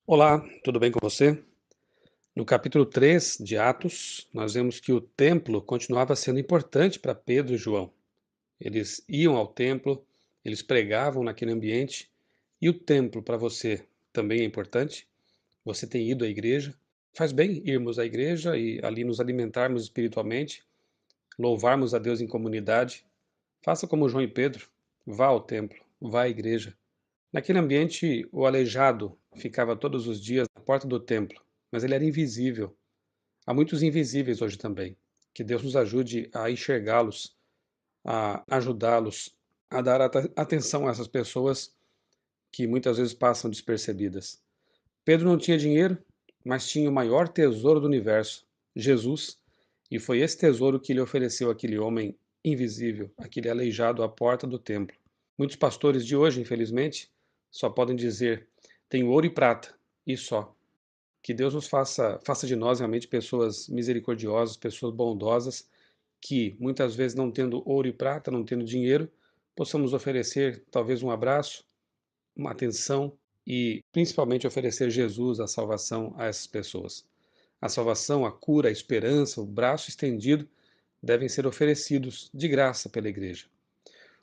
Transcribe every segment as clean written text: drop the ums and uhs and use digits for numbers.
Olá, tudo bem com você? No capítulo 3 de Atos, nós vemos que o templo continuava sendo importante para Pedro e João. Eles iam ao templo, eles pregavam naquele ambiente. E o templo para você também é importante? Você tem ido à igreja? Faz bem irmos à igreja e ali nos alimentarmos espiritualmente, louvarmos a Deus em comunidade. Faça como João e Pedro, vá ao templo, vá à igreja. Naquele ambiente, o aleijado ficava todos os dias na porta do templo, mas ele era invisível. Há muitos invisíveis hoje também. Que Deus nos ajude a enxergá-los, a ajudá-los, a dar atenção a essas pessoas que muitas vezes passam despercebidas. Pedro não tinha dinheiro, mas tinha o maior tesouro do universo, Jesus, e foi esse tesouro que lhe ofereceu aquele homem invisível, aquele aleijado à porta do templo. Muitos pastores de hoje, infelizmente, só podem dizer: tenho ouro e prata, e só. Que Deus nos faça de nós realmente pessoas misericordiosas, pessoas bondosas, que muitas vezes não tendo ouro e prata, não tendo dinheiro, possamos oferecer talvez um abraço, uma atenção e principalmente oferecer Jesus, a salvação a essas pessoas. A salvação, a cura, a esperança, o braço estendido devem ser oferecidos de graça pela igreja.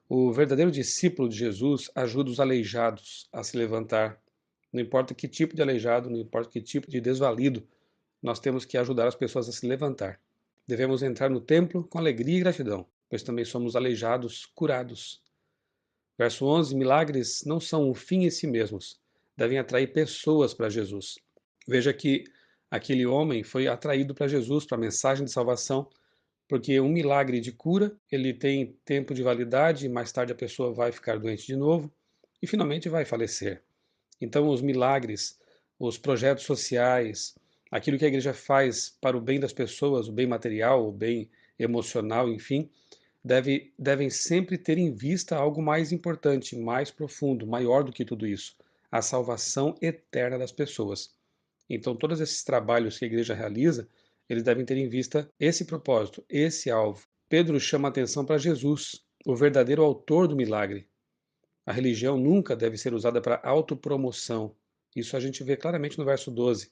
O verdadeiro discípulo de Jesus ajuda os aleijados a se levantar. Não importa que tipo de aleijado, não importa que tipo de desvalido, nós temos que ajudar as pessoas a se levantar. Devemos entrar no templo com alegria e gratidão, pois também somos aleijados, curados. Verso 11: milagres não são um fim em si mesmos, devem atrair pessoas para Jesus. Veja que aquele homem foi atraído para Jesus, para a mensagem de salvação, porque um milagre de cura, ele tem tempo de validade, e mais tarde a pessoa vai ficar doente de novo e finalmente vai falecer. Então, os milagres, os projetos sociais, aquilo que a igreja faz para o bem das pessoas, o bem material, o bem emocional, enfim, devem sempre ter em vista algo mais importante, mais profundo, maior do que tudo isso: a salvação eterna das pessoas. Então, todos esses trabalhos que a igreja realiza, eles devem ter em vista esse propósito, esse alvo. Pedro chama a atenção para Jesus, o verdadeiro autor do milagre. A religião nunca deve ser usada para autopromoção. Isso a gente vê claramente no verso 12.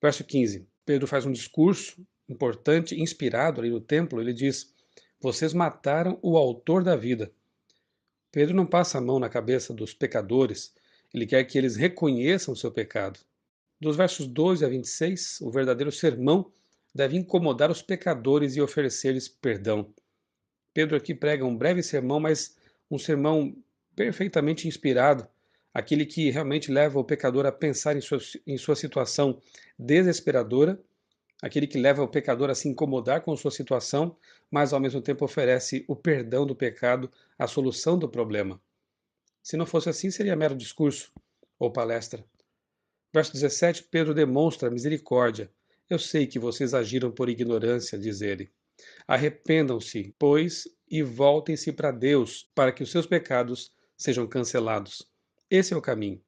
Verso 15. Pedro faz um discurso importante, inspirado ali no templo. Ele diz: vocês mataram o autor da vida. Pedro não passa a mão na cabeça dos pecadores. Ele quer que eles reconheçam o seu pecado. Dos versos 12 a 26, o verdadeiro sermão deve incomodar os pecadores e oferecer-lhes perdão. Pedro aqui prega um breve sermão, mas um sermão perfeitamente inspirado, aquele que realmente leva o pecador a pensar em sua situação desesperadora, aquele que leva o pecador a se incomodar com sua situação, mas ao mesmo tempo oferece o perdão do pecado, a solução do problema. Se não fosse assim, seria mero discurso ou palestra. Verso 17, Pedro demonstra misericórdia. Eu sei que vocês agiram por ignorância, diz ele. Arrependam-se, pois, e voltem-se para Deus, para que os seus pecados sejam cancelados. Esse é o caminho.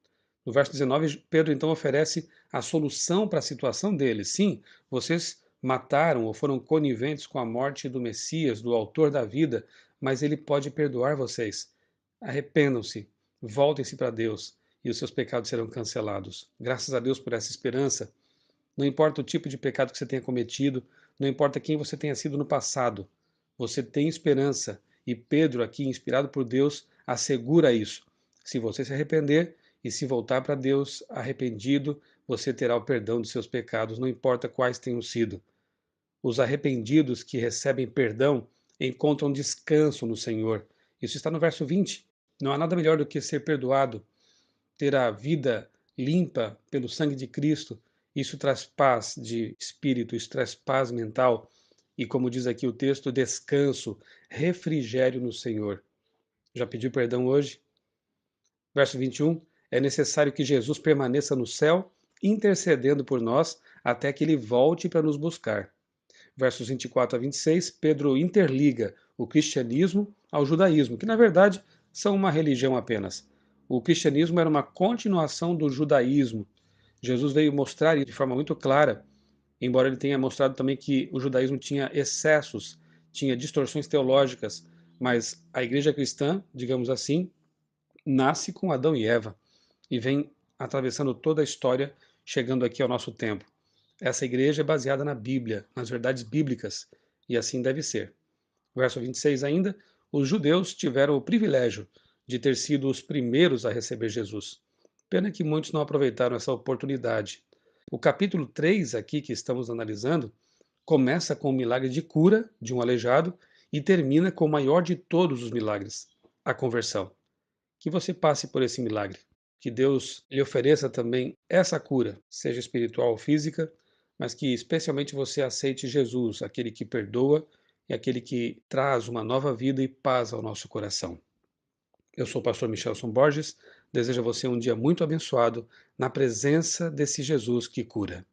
No verso 19, Pedro então oferece a solução para a situação deles. Sim, vocês mataram ou foram coniventes com a morte do Messias, do autor da vida, mas ele pode perdoar vocês. Arrependam-se, voltem-se para Deus e os seus pecados serão cancelados. Graças a Deus por essa esperança. Não importa o tipo de pecado que você tenha cometido, não importa quem você tenha sido no passado, você tem esperança. E Pedro, aqui, inspirado por Deus, assegura isso. Se você se arrepender e se voltar para Deus arrependido, você terá o perdão de seus pecados, não importa quais tenham sido. Os arrependidos que recebem perdão encontram descanso no Senhor. Isso está no verso 20. Não há nada melhor do que ser perdoado, ter a vida limpa pelo sangue de Cristo. Isso traz paz de espírito, isso traz paz mental e, como diz aqui o texto, descanso, refrigério no Senhor. Já pediu perdão hoje? Verso 21, é necessário que Jesus permaneça no céu, intercedendo por nós, até que ele volte para nos buscar. Versos 24 a 26, Pedro interliga o cristianismo ao judaísmo, que na verdade são uma religião apenas. O cristianismo era uma continuação do judaísmo. Jesus veio mostrar de forma muito clara, embora ele tenha mostrado também que o judaísmo tinha excessos, tinha distorções teológicas, mas a igreja cristã, digamos assim, nasce com Adão e Eva e vem atravessando toda a história, chegando aqui ao nosso tempo. Essa igreja é baseada na Bíblia, nas verdades bíblicas, e assim deve ser. Verso 26 ainda, os judeus tiveram o privilégio de ter sido os primeiros a receber Jesus. Pena que muitos não aproveitaram essa oportunidade. O capítulo 3 aqui que estamos analisando começa com o milagre de cura de um aleijado e termina com o maior de todos os milagres, a conversão. Que você passe por esse milagre. Que Deus lhe ofereça também essa cura, seja espiritual ou física, mas que especialmente você aceite Jesus, aquele que perdoa e aquele que traz uma nova vida e paz ao nosso coração. Eu sou o pastor Michelson Borges, desejo a você um dia muito abençoado na presença desse Jesus que cura.